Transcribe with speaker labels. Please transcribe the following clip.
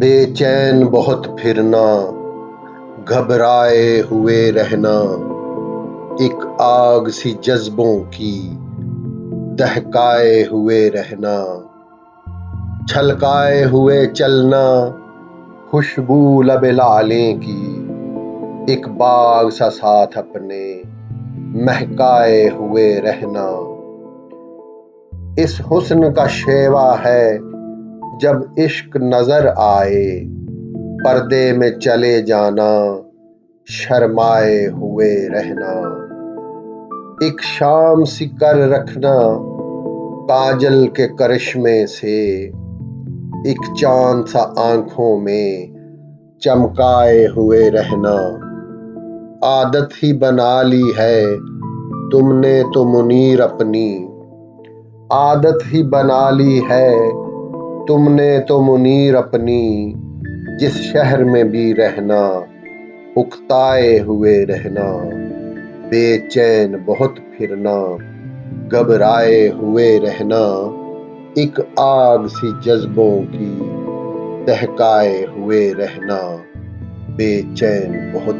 Speaker 1: बेचैन बहुत फिरना, घबराए हुए रहना, एक आग सी जज्बों की दहकाए हुए रहना, छलकाए हुए चलना, खुशबू लबे लाले की, एक बाग सा साथ अपने महकाए हुए रहना। इस हुस्न का शेवा है जब इश्क नजर आए, पर्दे में चले जाना, शर्माए हुए रहना। एक शाम सी कर रखना, काजल के करिश्मे से, एक चांद सा आंखों में चमकाए हुए रहना। आदत ही बना ली है तुमने तो मुनीर अपनी, आदत ही बना ली है तुमने तो मुनीर अपनी, जिस शहर में भी रहना, उकताए हुए रहना। बेचैन बहुत फिरना, घबराए हुए रहना, एक आग सी जज्बों की दहकाए हुए रहना। बेचैन बहुत